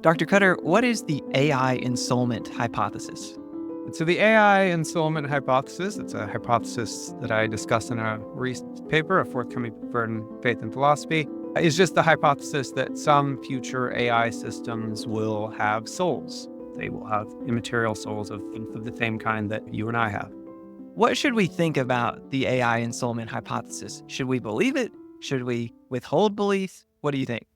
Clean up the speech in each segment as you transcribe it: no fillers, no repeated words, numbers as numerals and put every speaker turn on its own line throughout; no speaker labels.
Dr. Cutter, what is the AI Ensoulment Hypothesis?
So the AI Ensoulment Hypothesis, it's a hypothesis that I discussed in a recent paper, a forthcoming paper in Faith and Philosophy, is just the hypothesis that some future AI systems will have souls. They will have immaterial souls of the same kind that you and I have.
What should we think about the AI Ensoulment Hypothesis? Should we believe it? Should we withhold belief? What do you think?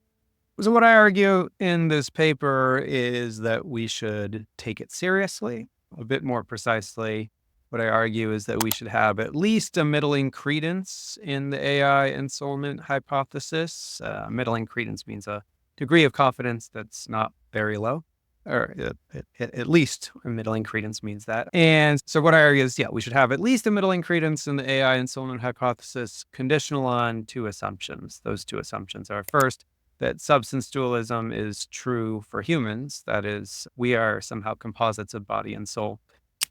So what I argue in this paper is that we should take it seriously. A bit more precisely, what I argue is that we should have at least a middling credence in the AI Ensoulment Hypothesis. Middling credence means a degree of confidence that's not very low, or at least a middling credence means that. And so what I argue is, we should have at least a middling credence in the AI Ensoulment Hypothesis, conditional on two assumptions. Those two assumptions are, first, that substance dualism is true for humans. That is, we are somehow composites of body and soul.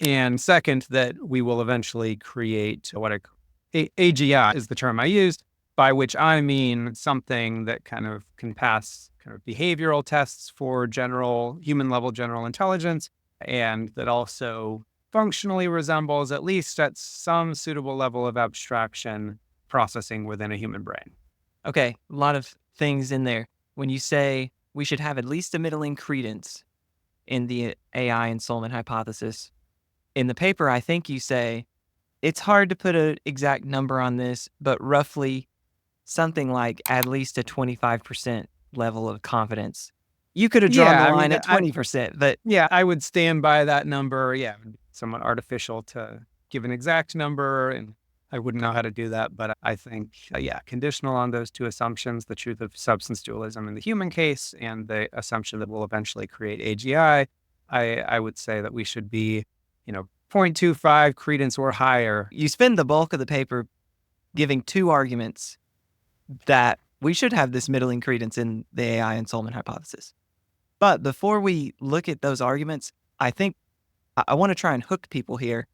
And second, that we will eventually create AGI is the term I used, by which I mean something that kind of can pass kind of behavioral tests for human level general intelligence, and that also functionally resembles, at least at some suitable level of abstraction, processing within a human brain.
Okay, a lot of things in there. When you say we should have at least a middling credence in the AI Ensoulment Hypothesis, in the paper, I think you say it's hard to put an exact number on this, but roughly something like at least a 25% level of confidence. You could have drawn the line at 20%, but
yeah, I would stand by that number. Yeah, somewhat artificial to give an exact number, and I wouldn't know how to do that, but I think, conditional on those two assumptions, the truth of substance dualism in the human case and the assumption that we'll eventually create AGI, I would say that we should be, 0.25 credence or higher.
You spend the bulk of the paper giving two arguments that we should have this middling credence in the AI Ensoulment Hypothesis. But before we look at those arguments, I think I want to try and hook people here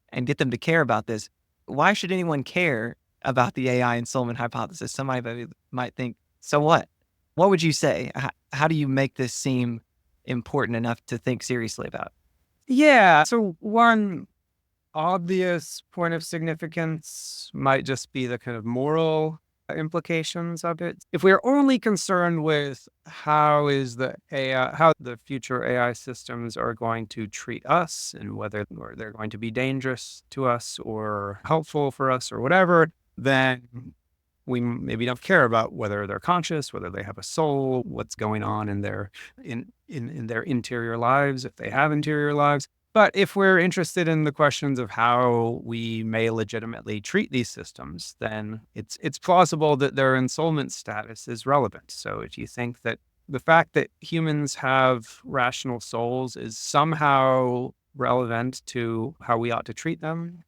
and get them to care about this. Why should anyone care about the AI Ensoulment Hypothesis? Somebody might think, so what? What would you say? How do you make this seem important enough to think seriously about?
Yeah, so one obvious point of significance might just be the kind of moral implications of it. If we're only concerned with how the future AI systems are going to treat us and whether they're going to be dangerous to us or helpful for us or whatever, then we maybe don't care about whether they're conscious, whether they have a soul, what's going on in their interior lives, if they have interior lives. But if we're interested in the questions of how we may legitimately treat these systems, then it's plausible that their ensoulment status is relevant. So if you think that the fact that humans have rational souls is somehow relevant to how we ought to treat them,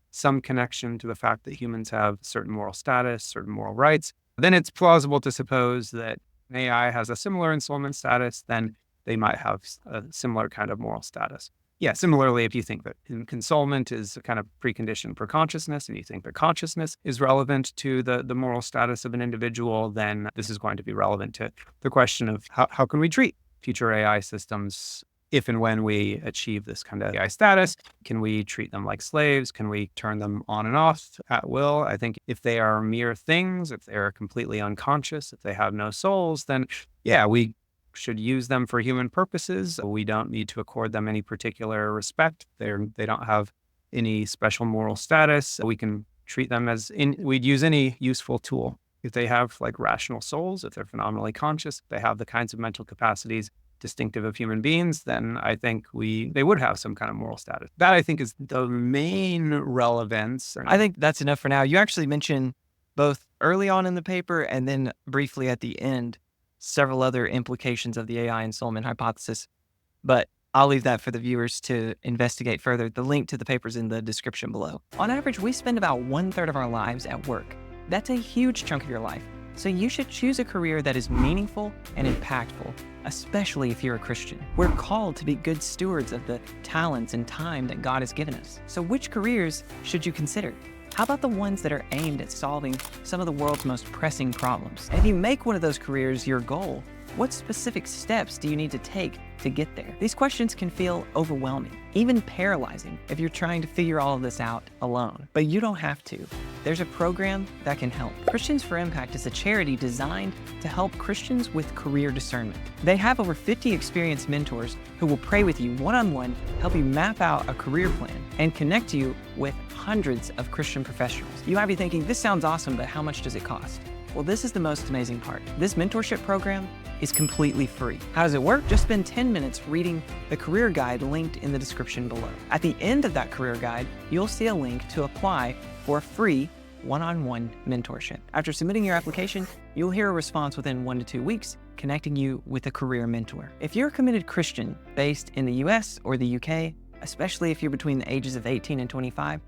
some connection to the fact that humans have certain moral status, certain moral rights, then it's plausible to suppose that AI has a similar ensoulment status, then they might have a similar kind of moral status. Yeah, similarly, if you think that ensoulment is a kind of precondition for consciousness, and you think that consciousness is relevant to the moral status of an individual, then this is going to be relevant to the question of how can we treat future AI systems if and when we achieve this kind of AI status. Can we treat them like slaves? Can we turn them on and off at will? I think if they are mere things, if they're completely unconscious, if they have no souls, then we should use them for human purposes. We don't need to accord them any particular respect. They don't have any special moral status. We can treat them we'd use any useful tool. If they have like rational souls, if they're phenomenally conscious, if they have the kinds of mental capacities distinctive of human beings, then I think they would have some kind of moral status. That I think is the main relevance.
I think that's enough for now. You actually mentioned both early on in the paper and then briefly at the end several other implications of the AI Ensoulment Hypothesis, but I'll leave that for the viewers to investigate further. The link to the paper is in the description below. On average, we spend about 1/3 of our lives at work. That's a huge chunk of your life. So you should choose a career that is meaningful and impactful, especially if you're a Christian. We're called to be good stewards of the talents and time that God has given us. So which careers should you consider? How about the ones that are aimed at solving some of the world's most pressing problems? And if you make one of those careers your goal, What specific steps do you need to take to get there? These questions can feel overwhelming, even paralyzing if you're trying to figure all of this out alone. But you don't have to. There's a program that can help. Christians for Impact is a charity designed to help Christians with career discernment. They have over 50 experienced mentors who will pray with you one-on-one, help you map out a career plan, and connect you with hundreds of Christian professionals. You might be thinking, this sounds awesome, but how much does it cost? Well, this is the most amazing part. This mentorship program is completely free. How does it work? Just spend 10 minutes reading the career guide linked in the description below. At the end of that career guide, you'll see a link to apply for a free one-on-one mentorship. After submitting your application, you'll hear a response within 1 to 2 weeks, connecting you with a career mentor. If you're a committed Christian based in the US or the UK, especially if you're between the ages of 18 and 25,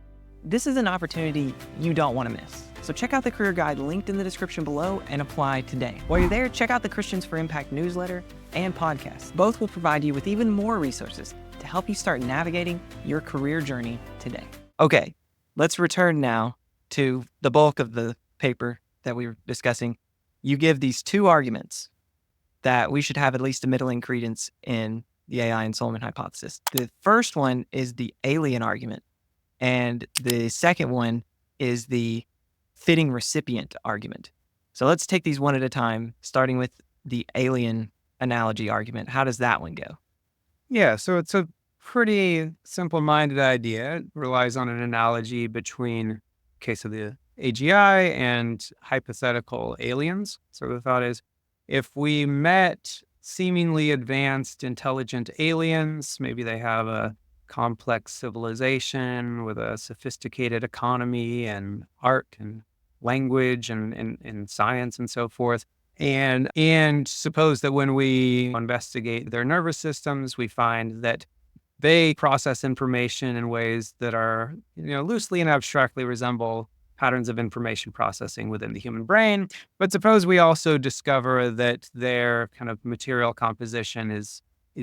this is an opportunity you don't want to miss. So check out the career guide linked in the description below and apply today. While you're there, check out the Christians for Impact newsletter and podcast. Both will provide you with even more resources to help you start navigating your career journey today. Okay, let's return now to the bulk of the paper that we were discussing. You give these 2 arguments that we should have at least a middling credence in the AI Ensoulment hypothesis. The first one is the alien argument, and the second one is the fitting recipient argument. So let's take these one at a time, starting with the alien analogy argument. How does that one go?
Yeah, so it's a pretty simple-minded idea. It relies on an analogy between case of the AGI and hypothetical aliens. So the thought is, if we met seemingly advanced intelligent aliens, maybe they have a complex civilization with a sophisticated economy and art and language and science and so forth. And suppose that when we investigate their nervous systems, we find that they process information in ways that are, loosely and abstractly resemble patterns of information processing within the human brain. But suppose we also discover that their kind of material composition is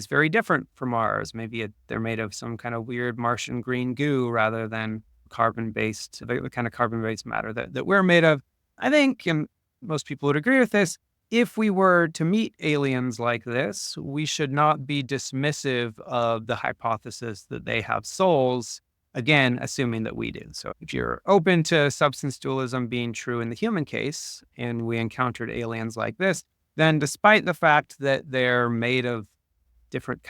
very different from ours. Maybe they're made of some kind of weird Martian green goo rather than carbon-based, the kind of carbon-based matter that we're made of. I think, and most people would agree with this, if we were to meet aliens like this, we should not be dismissive of the hypothesis that they have souls, again, assuming that we do. So if you're open to substance dualism being true in the human case, and we encountered aliens like this, then despite the fact that they're made of different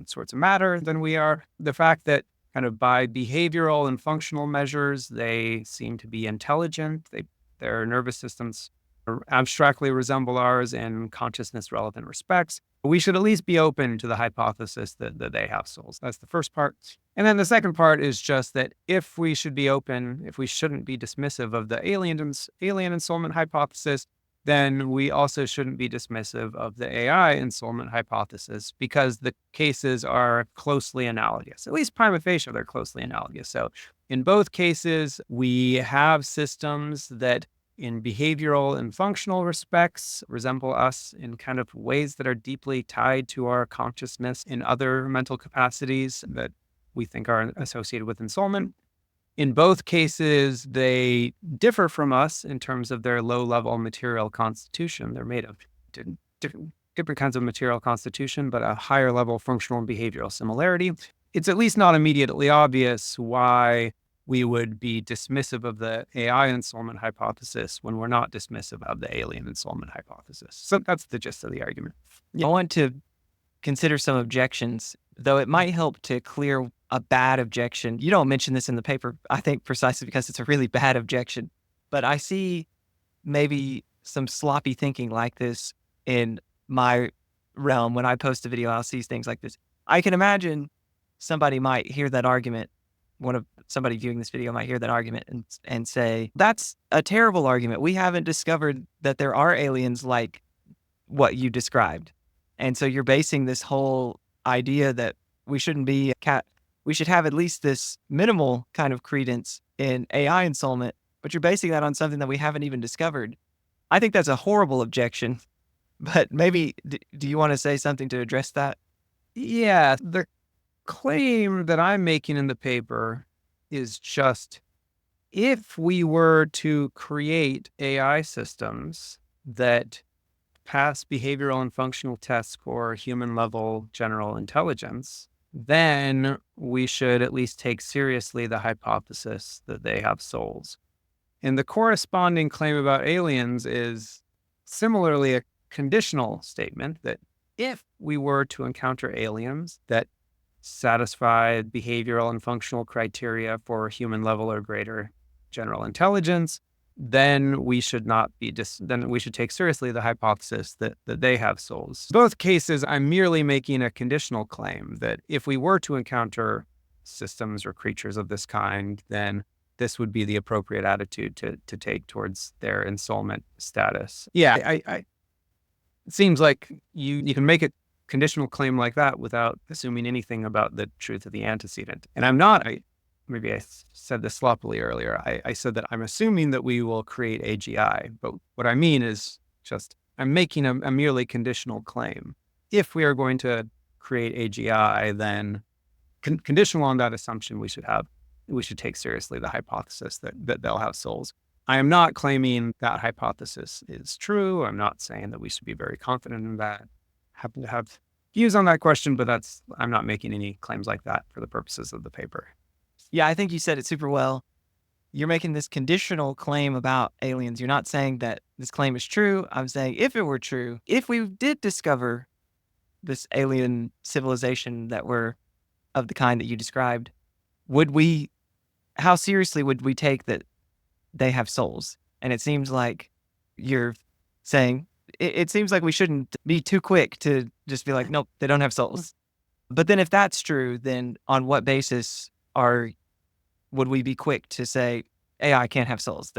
sorts of matter than we are, the fact that kind of by behavioral and functional measures, they seem to be intelligent, their nervous systems abstractly resemble ours in consciousness-relevant respects, we should at least be open to the hypothesis that they have souls. That's the first part. And then the second part is just that if we should be open, if we shouldn't be dismissive of the alien ensoulment hypothesis, then we also shouldn't be dismissive of the AI ensoulment hypothesis because the cases are closely analogous. At least prima facie, they're closely analogous. So in both cases, we have systems that in behavioral and functional respects resemble us in kind of ways that are deeply tied to our consciousness in other mental capacities that we think are associated with ensoulment. In both cases, they differ from us in terms of their low-level material constitution. They're made of different kinds of material constitution, but a higher level functional and behavioral similarity. It's at least not immediately obvious why we would be dismissive of the AI ensoulment hypothesis when we're not dismissive of the alien ensoulment hypothesis. So that's the gist of the argument.
I want to consider some objections, though it might help to clear a bad objection. You don't mention this in the paper, I think precisely because it's a really bad objection. But I see maybe some sloppy thinking like this in my realm. When I post a video, I'll see things like this. I can imagine somebody might hear that argument. Somebody viewing this video might hear that argument and say, that's a terrible argument. We haven't discovered that there are aliens like what you described. And so you're basing this whole idea that we shouldn't be we should have at least this minimal kind of credence in AI ensoulment, but you're basing that on something that we haven't even discovered. I think that's a horrible objection, but maybe, do you want to say something to address that?
Yeah, the claim that I'm making in the paper is just, if we were to create AI systems that pass behavioral and functional tests for human level general intelligence, then we should at least take seriously the hypothesis that they have souls. And the corresponding claim about aliens is similarly a conditional statement that if we were to encounter aliens that satisfy behavioral and functional criteria for human level or greater general intelligence, then we should not be then we should take seriously the hypothesis that they have souls. In both cases, I'm merely making a conditional claim that if we were to encounter systems or creatures of this kind, then this would be the appropriate attitude to take towards their ensoulment status. Yeah, it seems like you can make a conditional claim like that without assuming anything about the truth of the antecedent. And I'm not, maybe I said this sloppily earlier. I said that I'm assuming that we will create AGI, but what I mean is just I'm making a merely conditional claim. If we are going to create AGI, then conditional on that assumption, we should take seriously the hypothesis that they'll have souls. I am not claiming that hypothesis is true. I'm not saying that we should be very confident in that. Happen to have views on that question, but I'm not making any claims like that for the purposes of the paper.
Yeah, I think you said it super well. You're making this conditional claim about aliens. You're not saying that this claim is true. I'm saying if it were true, if we did discover this alien civilization that were of the kind that you described, how seriously would we take that they have souls? And it seems like you're saying, it seems like we shouldn't be too quick to just be like, nope, they don't have souls. But then if that's true, then on what basis would we be quick to say AI can't have souls?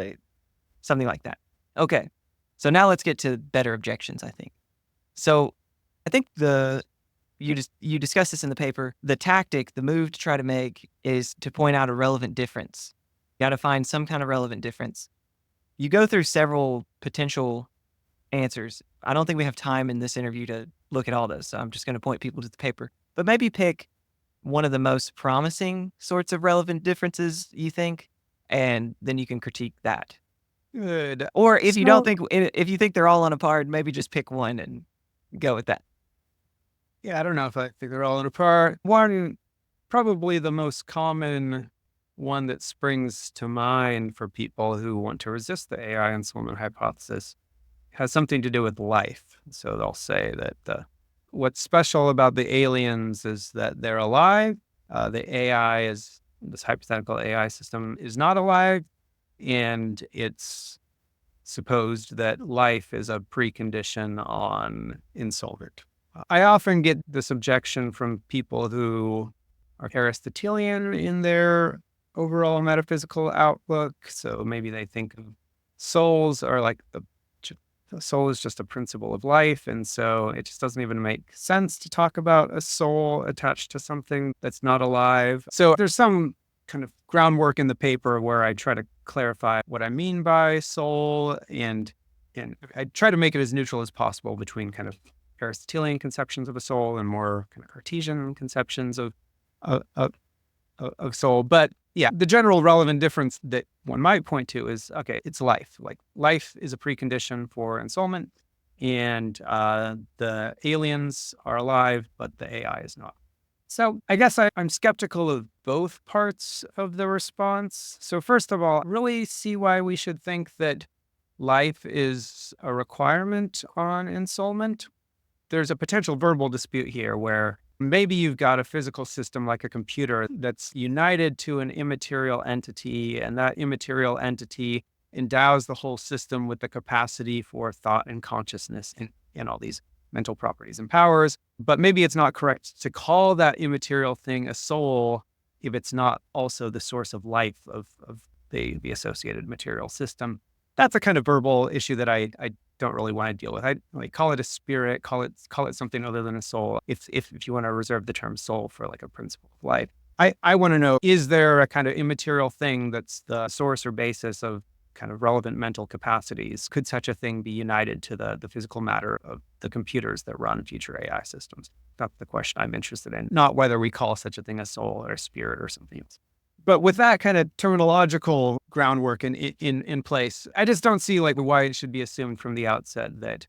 Something like that. Okay. So now let's get to better objections, I think. So I think you discussed this in the paper. The move to try to make is to point out a relevant difference. You got to find some kind of relevant difference. You go through several potential answers. I don't think we have time in this interview to look at all those, so I'm just going to point people to the paper. But maybe pick one of the most promising sorts of relevant differences you think, and then you can critique that.
Good.
Or if you think they're all on a par, maybe just pick one and go with that.
Yeah, I don't know if I think they're all on a par. One, probably the most common one that springs to mind for people who want to resist the AI Ensoulment hypothesis has something to do with life. So they'll say that what's special about the aliens is that they're alive. This hypothetical AI system is not alive, and it's supposed that life is a precondition on ensoulment. I often get this objection from people who are Aristotelian in their overall metaphysical outlook. So maybe they think of souls are like the soul is just a principle of life. And so it just doesn't even make sense to talk about a soul attached to something that's not alive. So there's some kind of groundwork in the paper where I try to clarify what I mean by soul, and I try to make it as neutral as possible between kind of Aristotelian conceptions of a soul and more kind of Cartesian conceptions of soul. But yeah, the general relevant difference that one might point to is, okay, it's life. Like life is a precondition for ensoulment, and the aliens are alive, but the AI is not. So I guess I'm skeptical of both parts of the response. So first of all, really see why we should think that life is a requirement on ensoulment. There's a potential verbal dispute here where maybe you've got a physical system like a computer that's united to an immaterial entity, and that immaterial entity endows the whole system with the capacity for thought and consciousness and all these mental properties and powers. But maybe it's not correct to call that immaterial thing a soul if it's not also the source of life of the associated material system. That's a kind of verbal issue that I don't really want to deal with. I like call it a spirit, call it something other than a soul. If you want to reserve the term soul for like a principle of life, I want to know, is there a kind of immaterial thing that's the source or basis of kind of relevant mental capacities? Could such a thing be united to the physical matter of the computers that run future AI systems? That's the question I'm interested in, not whether we call such a thing a soul or a spirit or something else. But with that kind of terminological groundwork in place, I just don't see like why it should be assumed from the outset that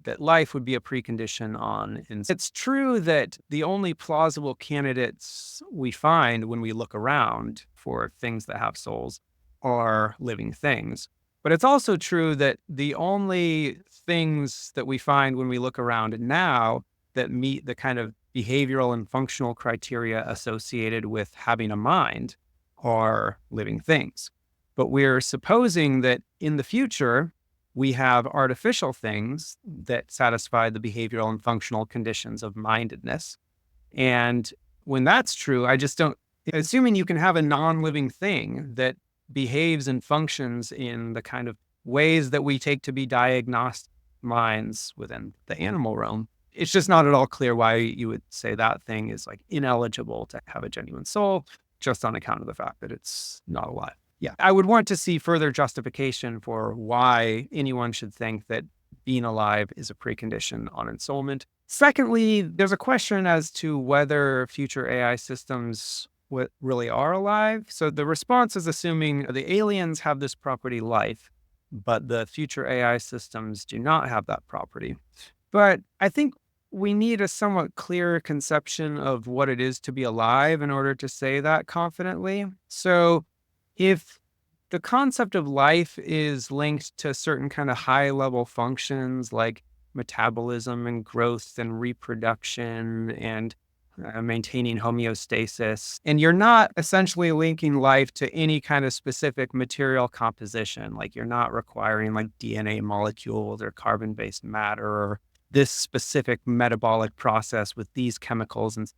that life would be a precondition on. And it's true that the only plausible candidates we find when we look around for things that have souls are living things. But it's also true that the only things that we find when we look around now that meet the kind of behavioral and functional criteria associated with having a mind are living things. But we're supposing that in the future, we have artificial things that satisfy the behavioral and functional conditions of mindedness. And when that's true, I just don't, assuming you can have a non-living thing that behaves and functions in the kind of ways that we take to be diagnostic minds within the animal realm, it's just not at all clear why you would say that thing is like ineligible to have a genuine soul just on account of the fact that it's not alive. Yeah, I would want to see further justification for why anyone should think that being alive is a precondition on ensoulment. Secondly, there's a question as to whether future AI systems really are alive. So the response is assuming the aliens have this property, life, but the future AI systems do not have that property. But I think we need a somewhat clearer conception of what it is to be alive in order to say that confidently. So if the concept of life is linked to certain kind of high level functions like metabolism and growth and reproduction and maintaining homeostasis, and you're not essentially linking life to any kind of specific material composition, like you're not requiring like DNA molecules or carbon-based matter or this specific metabolic process with these chemicals and so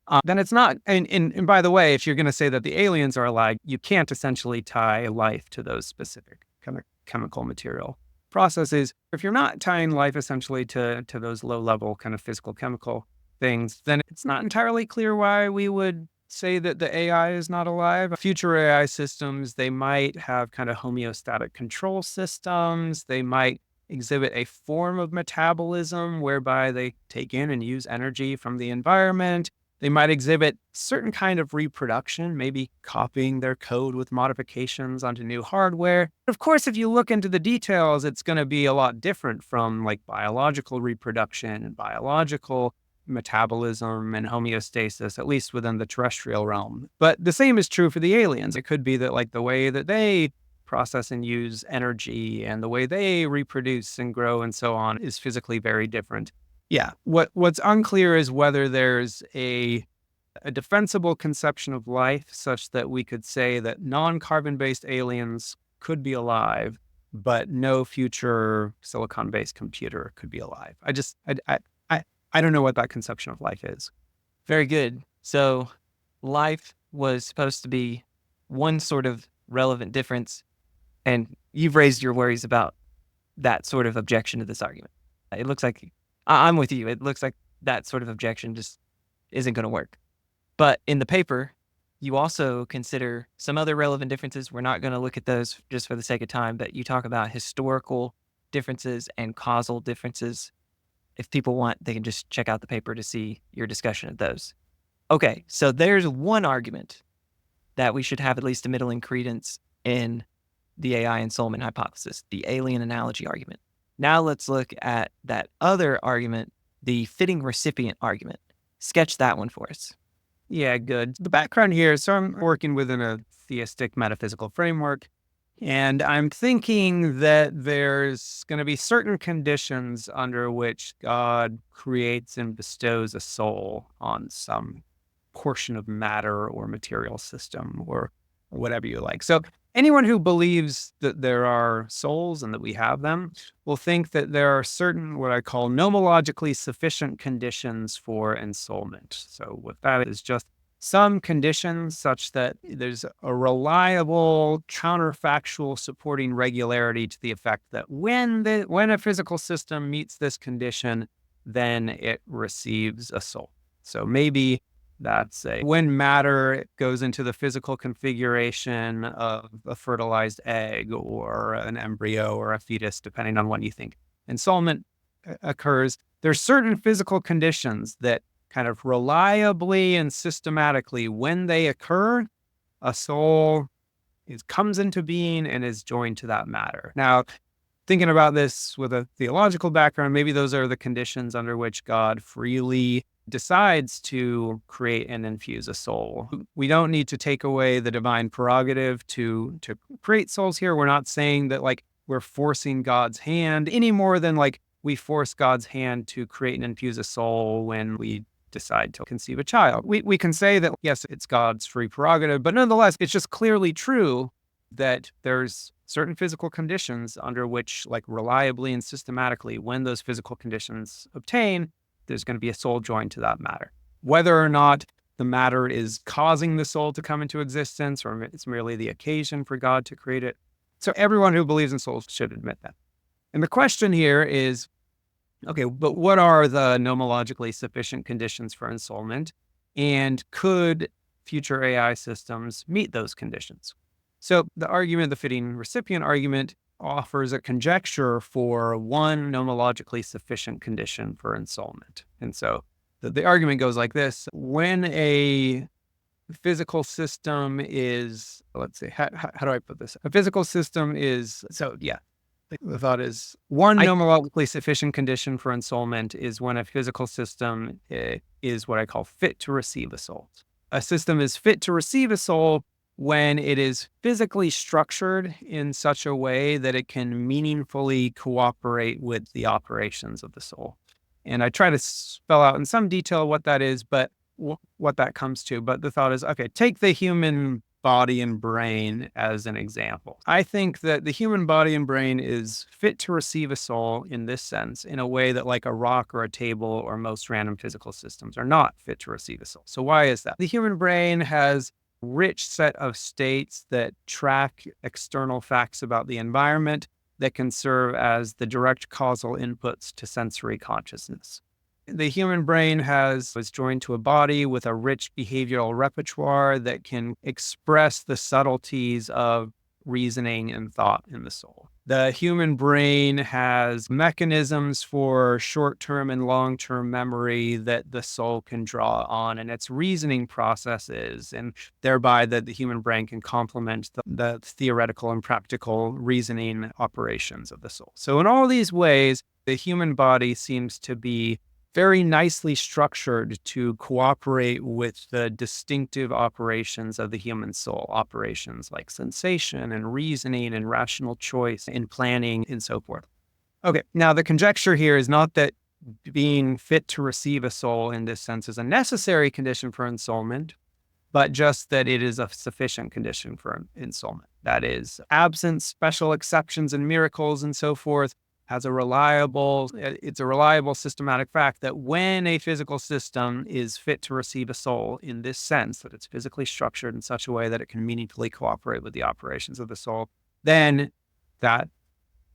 on. Then it's not, and by the way, if you're going to say that the aliens are alive, you can't essentially tie life to those specific kind of chemical material processes. If you're not tying life essentially to those low-level kind of physical chemical things, then it's not entirely clear why we would say that the AI is not alive. Future AI systems, they might have kind of homeostatic control systems. They might exhibit a form of metabolism whereby they take in and use energy from the environment. They might exhibit certain kind of reproduction, maybe copying their code with modifications onto new hardware. Of course, if you look into the details, it's going to be a lot different from like biological reproduction and biological metabolism and homeostasis, at least within the terrestrial realm. But the same is true for the aliens. It could be that like the way that they process and use energy and the way they reproduce and grow and so on is physically very different. Yeah. What's unclear is whether there's a defensible conception of life such that we could say that non-carbon-based aliens could be alive, but no future silicon-based computer could be alive. I don't know what that conception of life is.
Very good. So life was supposed to be one sort of relevant difference, and you've raised your worries about that sort of objection to this argument. It looks like I'm with you. It looks like that sort of objection just isn't going to work. But in the paper, you also consider some other relevant differences. We're not going to look at those just for the sake of time, but you talk about historical differences and causal differences. If people want, they can just check out the paper to see your discussion of those. Okay, so there's one argument that we should have at least a middling credence in the AI Ensoulment hypothesis, the alien analogy argument. Now let's look at that other argument, the fitting recipient argument. Sketch that one for us.
Yeah, good. The background here, so I'm working within a theistic metaphysical framework, and I'm thinking that there's going to be certain conditions under which God creates and bestows a soul on some portion of matter or material system or whatever you like. So anyone who believes that there are souls and that we have them will think that there are certain what I call nomologically sufficient conditions for ensoulment. So what that is just some conditions such that there's a reliable counterfactual supporting regularity to the effect that when a physical system meets this condition, then it receives a soul. So maybe that's when matter goes into the physical configuration of a fertilized egg or an embryo or a fetus, depending on when you think ensoulment occurs, there's certain physical conditions that kind of reliably and systematically, when they occur, a soul comes into being and is joined to that matter. Now, thinking about this with a theological background, maybe those are the conditions under which God freely decides to create and infuse a soul. We don't need to take away the divine prerogative to create souls here. We're not saying that like we're forcing God's hand any more than like we force God's hand to create and infuse a soul when we decide to conceive a child. We can say that, yes, it's God's free prerogative, but nonetheless, it's just clearly true that there's certain physical conditions under which, like reliably and systematically, when those physical conditions obtain, there's going to be a soul joined to that matter. Whether or not the matter is causing the soul to come into existence or it's merely the occasion for God to create it. So everyone who believes in souls should admit that. And the question here is, okay, but what are the nomologically sufficient conditions for ensoulment? And could future AI systems meet those conditions? So the argument, the fitting recipient argument, offers a conjecture for one nomologically sufficient condition for ensoulment. And so the argument goes like this. When a physical system is, let's say, how do I put this? A physical system is, so yeah, the thought is one nomologically sufficient condition for ensoulment is when a physical system is what I call fit to receive a soul. A system is fit to receive a soul when it is physically structured in such a way that it can meaningfully cooperate with the operations of the soul. And I try to spell out in some detail what that is, but what that comes to. But the thought is, okay, take the human body and brain as an example. I think that the human body and brain is fit to receive a soul in this sense, in a way that like a rock or a table or most random physical systems are not fit to receive a soul. So why is that? The human brain has a rich set of states that track external facts about the environment that can serve as the direct causal inputs to sensory consciousness. The human brain is joined to a body with a rich behavioral repertoire that can express the subtleties of reasoning and thought in the soul. The human brain has mechanisms for short-term and long-term memory that the soul can draw on in its reasoning processes, and thereby that the human brain can complement the theoretical and practical reasoning operations of the soul. So in all these ways, the human body seems to be very nicely structured to cooperate with the distinctive operations of the human soul, operations like sensation and reasoning and rational choice and planning and so forth. Okay, now the conjecture here is not that being fit to receive a soul in this sense is a necessary condition for ensoulment, but just that it is a sufficient condition for ensoulment. That is, absent special exceptions and miracles and so forth, it's a reliable systematic fact that when a physical system is fit to receive a soul in this sense, that it's physically structured in such a way that it can meaningfully cooperate with the operations of the soul, then that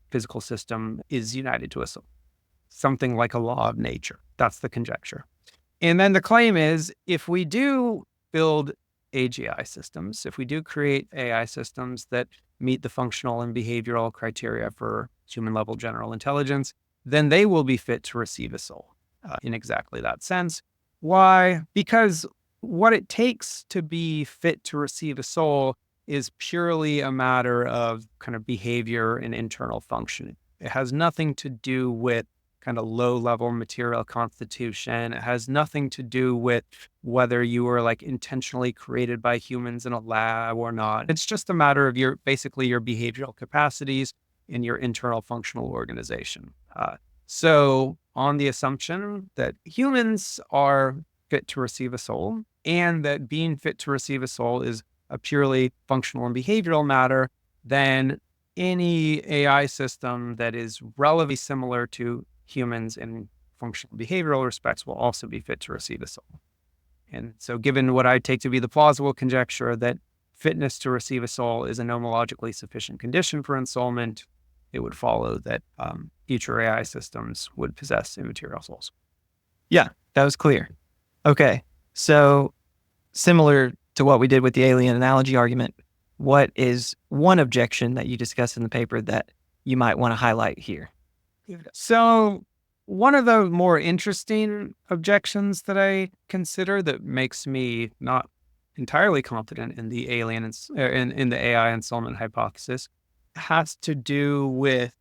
physical system is united to a soul. Something like a law of nature. That's the conjecture. And then the claim is, if we do build AGI systems, if we do create AI systems that meet the functional and behavioral criteria for human-level general intelligence, then they will be fit to receive a soul in exactly that sense. Why? Because what it takes to be fit to receive a soul is purely a matter of kind of behavior and internal functioning. It has nothing to do with kind of low-level material constitution. It has nothing to do with whether you were like intentionally created by humans in a lab or not. It's just a matter of basically your behavioral capacities in your internal functional organization. So on the assumption that humans are fit to receive a soul and that being fit to receive a soul is a purely functional and behavioral matter, then any AI system that is relatively similar to humans in functional behavioral respects will also be fit to receive a soul. And so given what I take to be the plausible conjecture that fitness to receive a soul is a nomologically sufficient condition for ensoulment, it would follow that future AI systems would possess immaterial souls.
Yeah, that was clear. Okay, so similar to what we did with the alien analogy argument, what is one objection that you discussed in the paper that you might want to highlight here?
So one of the more interesting objections that I consider that makes me not entirely confident in the in the AI ensoulment hypothesis has to do with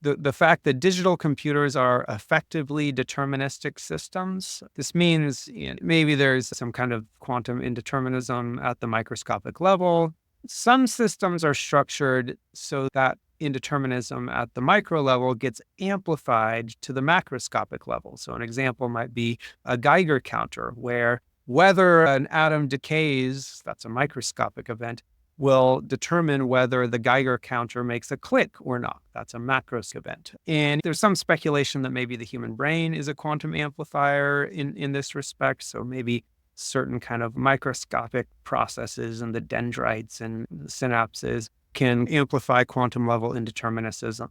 the fact that digital computers are effectively deterministic systems. This means maybe there's some kind of quantum indeterminism at the microscopic level. Some systems are structured so that indeterminism at the micro level gets amplified to the macroscopic level. So an example might be a Geiger counter, where whether an atom decays, that's a microscopic event, will determine whether the Geiger counter makes a click or not. That's a macros event. And there's some speculation that maybe the human brain is a quantum amplifier in this respect. So maybe certain kind of microscopic processes in the dendrites and the synapses can amplify quantum level indeterminism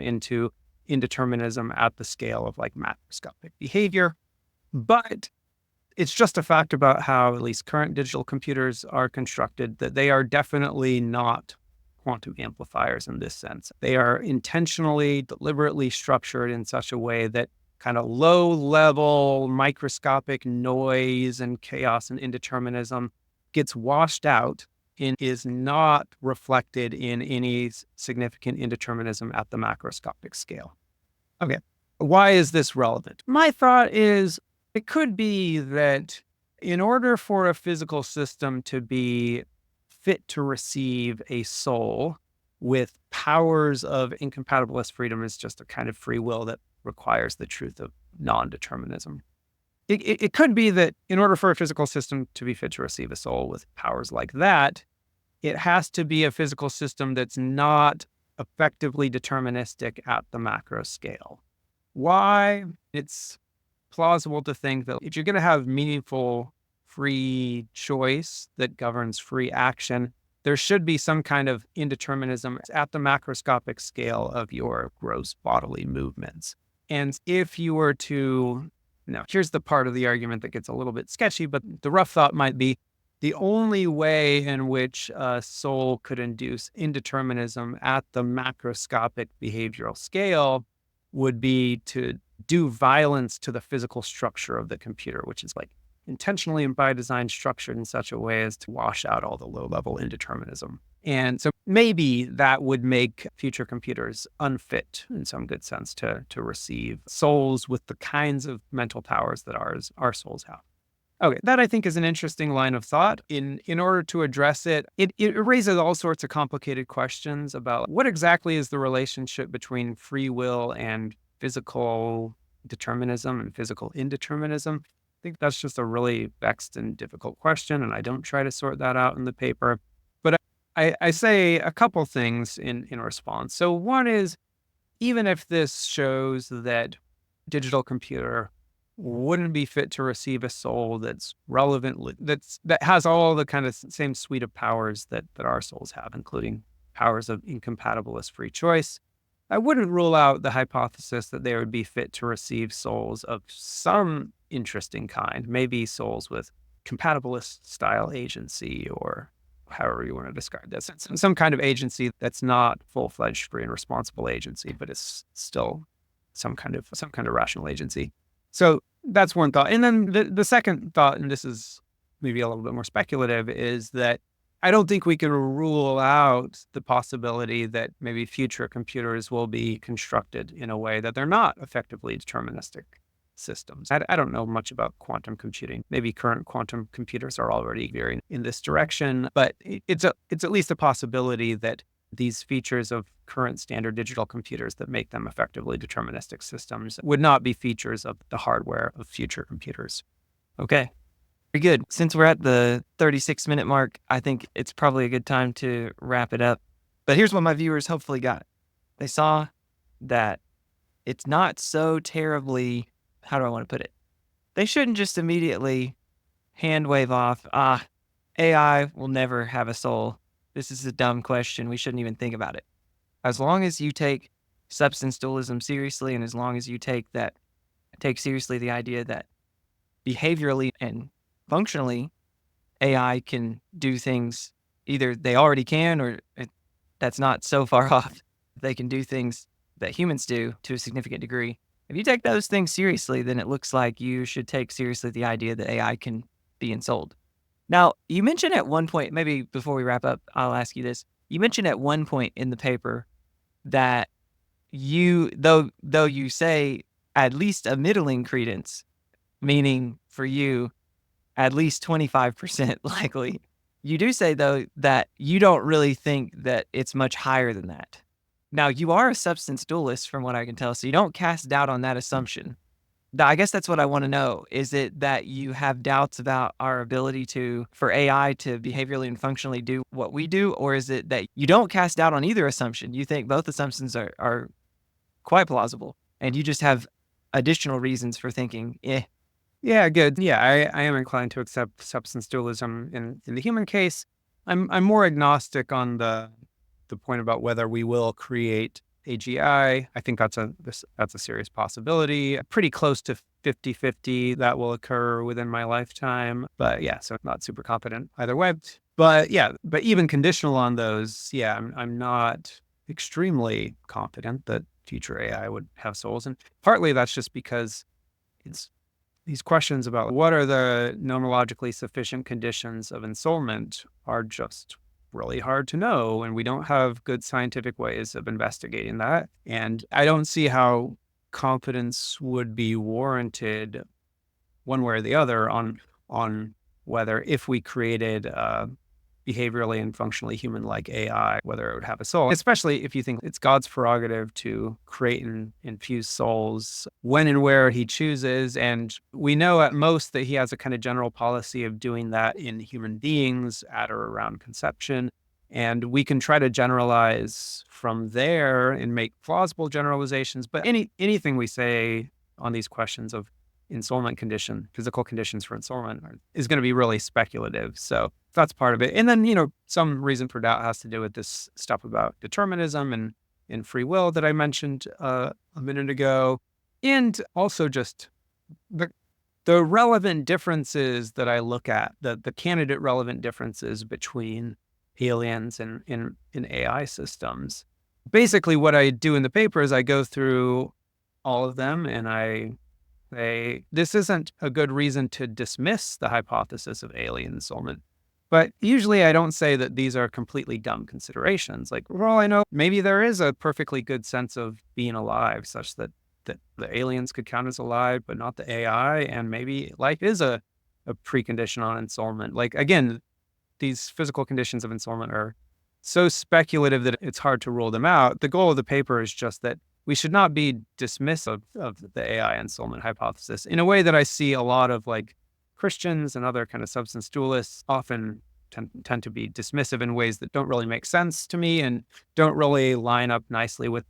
into indeterminism at the scale of like macroscopic behavior. But it's just a fact about how at least current digital computers are constructed that they are definitely not quantum amplifiers in this sense. They are intentionally, deliberately structured in such a way that kind of low-level microscopic noise and chaos and indeterminism gets washed out and is not reflected in any significant indeterminism at the macroscopic scale. Okay, why is this relevant? My thought is it could be that in order for a physical system to be fit to receive a soul with powers of incompatibilist freedom is just a kind of free will that requires the truth of non-determinism. It could be that in order for a physical system to be fit to receive a soul with powers like that, it has to be a physical system that's not effectively deterministic at the macro scale. Why? It's plausible to think that if you're going to have meaningful free choice that governs free action, there should be some kind of indeterminism at the macroscopic scale of your gross bodily movements. And if you were to, now here's the part of the argument that gets a little bit sketchy, but the rough thought might be the only way in which a soul could induce indeterminism at the macroscopic behavioral scale would be to do violence to the physical structure of the computer, which is like intentionally and by design structured in such a way as to wash out all the low-level indeterminism. And so maybe that would make future computers unfit in some good sense to receive souls with the kinds of mental powers that our souls have. Okay, that I think is an interesting line of thought. In order to address it, it raises all sorts of complicated questions about what exactly is the relationship between free will and physical determinism and physical indeterminism. I think that's just a really vexed and difficult question, and I don't try to sort that out in the paper. But I say a couple things in response. So one is, even if this shows that digital computer wouldn't be fit to receive a soul that's relevant, that has all the kind of same suite of powers that our souls have, including powers of incompatibilist free choice, I wouldn't rule out the hypothesis that they would be fit to receive souls of some interesting kind, maybe souls with compatibilist style agency, or however you want to describe this. Some kind of agency that's not full-fledged free and responsible agency, but is still some kind of rational agency. So that's one thought. And then the second thought, and this is maybe a little bit more speculative, is that I don't think we can rule out the possibility that maybe future computers will be constructed in a way that they're not effectively deterministic systems. I don't know much about quantum computing. Maybe current quantum computers are already veering in this direction, but it's at least a possibility that these features of current standard digital computers that make them effectively deterministic systems would not be features of the hardware of future computers.
Okay. Very good. Since we're at the 36-minute mark, I think it's probably a good time to wrap it up. But here's what my viewers hopefully got. They saw that it's not so terribly, how do I want to put it? They shouldn't just immediately hand wave off, AI will never have a soul. This is a dumb question. We shouldn't even think about it. As long as you take substance dualism seriously, and as long as you take seriously the idea that behaviorally and functionally, AI can do things, either they already can, or that's not so far off. They can do things that humans do to a significant degree. If you take those things seriously, then it looks like you should take seriously the idea that AI can be ensouled. Now, you mentioned at one point, maybe before we wrap up, I'll ask you this. You mentioned at one point in the paper that though you say at least a middling credence, meaning for you at least 25% likely, you do say though that you don't really think that it's much higher than that. Now, you are a substance dualist from what I can tell, so you don't cast doubt on that assumption. I guess that's what I wanna know. Is it that you have doubts about our ability for AI to behaviorally and functionally do what we do? Or is it that you don't cast doubt on either assumption? You think both assumptions are quite plausible, and you just have additional reasons for thinking, "Eh."
Yeah, good. Yeah, I am inclined to accept substance dualism in the human case. I'm more agnostic on the point about whether we will create AGI. I think that's a serious possibility. Pretty close to 50-50 that will occur within my lifetime. But yeah, so not super confident either way. But yeah, but even conditional on those, yeah, I'm not extremely confident that future AI would have souls. And partly that's just because it's these questions about what are the nomologically sufficient conditions of ensoulment are just really hard to know. And we don't have good scientific ways of investigating that. And I don't see how confidence would be warranted one way or the other on whether if we created behaviorally and functionally human-like AI, whether it would have a soul, especially if you think it's God's prerogative to create and infuse souls when and where he chooses. And we know at most that he has a kind of general policy of doing that in human beings at or around conception. And we can try to generalize from there and make plausible generalizations. But anything we say on these questions of ensoulment condition, physical conditions for ensoulment is going to be really speculative. So that's part of it. And then, some reason for doubt has to do with this stuff about determinism and free will that I mentioned a minute ago. And also just the relevant differences that I look at, the candidate relevant differences between aliens and in AI systems. Basically, what I do in the paper is I go through all of them and this isn't a good reason to dismiss the hypothesis of alien ensoulment. But usually I don't say that these are completely dumb considerations. Like, for all I know, maybe there is a perfectly good sense of being alive such that the aliens could count as alive, but not the AI. And maybe life is a precondition on ensoulment. Like, again, these physical conditions of ensoulment are so speculative that it's hard to rule them out. The goal of the paper is just that we should not be dismissive of the AI ensoulment hypothesis in a way that I see a lot of like Christians and other kind of substance dualists often tend to be dismissive in ways that don't really make sense to me and don't really line up nicely with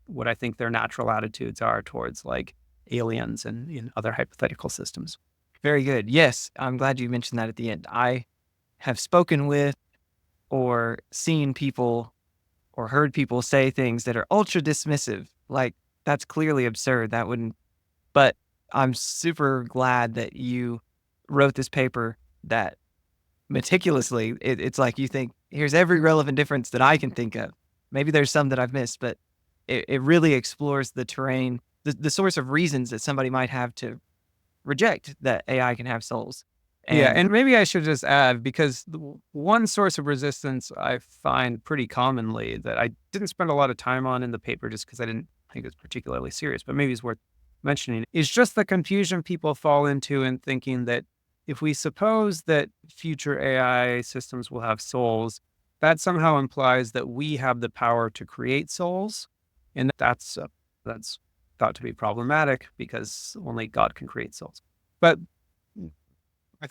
what I think their natural attitudes are towards like aliens and in other hypothetical systems.
Very good. Yes, I'm glad you mentioned that at the end. I have spoken with or seen people or heard people say things that are ultra dismissive. Like, that's clearly absurd. That wouldn't, but I'm super glad that you wrote this paper that meticulously, it's like you think, here's every relevant difference that I can think of. Maybe there's some that I've missed, but it really explores the terrain, the source of reasons that somebody might have to reject that AI can have souls.
Yeah,
And
and maybe I should just add, because one source of resistance I find pretty commonly that I didn't spend a lot of time on in the paper just because I didn't think it was particularly serious, but maybe it's worth mentioning, is just the confusion people fall into in thinking that if we suppose that future AI systems will have souls, that somehow implies that we have the power to create souls. And that's thought to be problematic because only God can create souls. But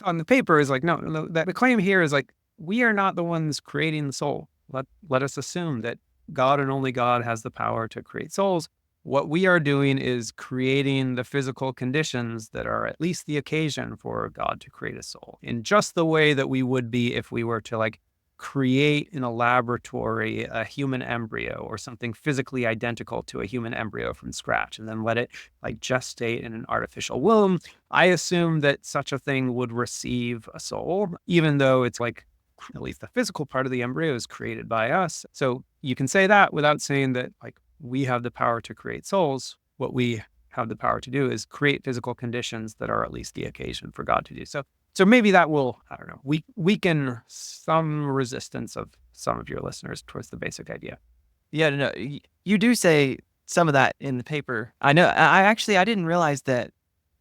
on the paper is like, no, that the claim here is like, we are not the ones creating the soul. Let us assume that God and only God has the power to create souls. What we are doing is creating the physical conditions that are at least the occasion for God to create a soul in just the way that we would be if we were to like create in a laboratory a human embryo or something physically identical to a human embryo from scratch and then let it like gestate in an artificial womb. I assume that such a thing would receive a soul, even though it's like at least the physical part of the embryo is created by us. So you can say that without saying that like we have the power to create souls. What we have the power to do is create physical conditions that are at least the occasion for God to do so. So maybe that will, I don't know, weaken some resistance of some of your listeners towards the basic idea.
Yeah, no, you do say some of that in the paper. I know. I actually I didn't realize that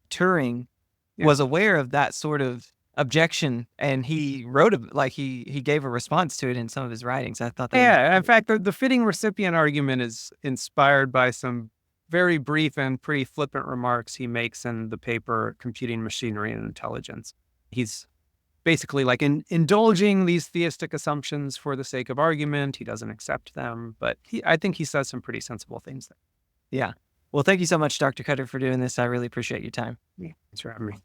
Turing
Yeah.
was aware of that sort of objection, and he wrote like he gave a response to it in some of his writings. I thought that was
Yeah, in fact, the fitting recipient argument is inspired by some very brief and pretty flippant remarks he makes in the paper Computing Machinery and Intelligence. He's basically like indulging these theistic assumptions for the sake of argument. He doesn't accept them, but I think he says some pretty sensible things there.
yeah. Well, thank you so much, Dr. Cutter, for doing this. I really appreciate your time.
Yeah, thanks for having me.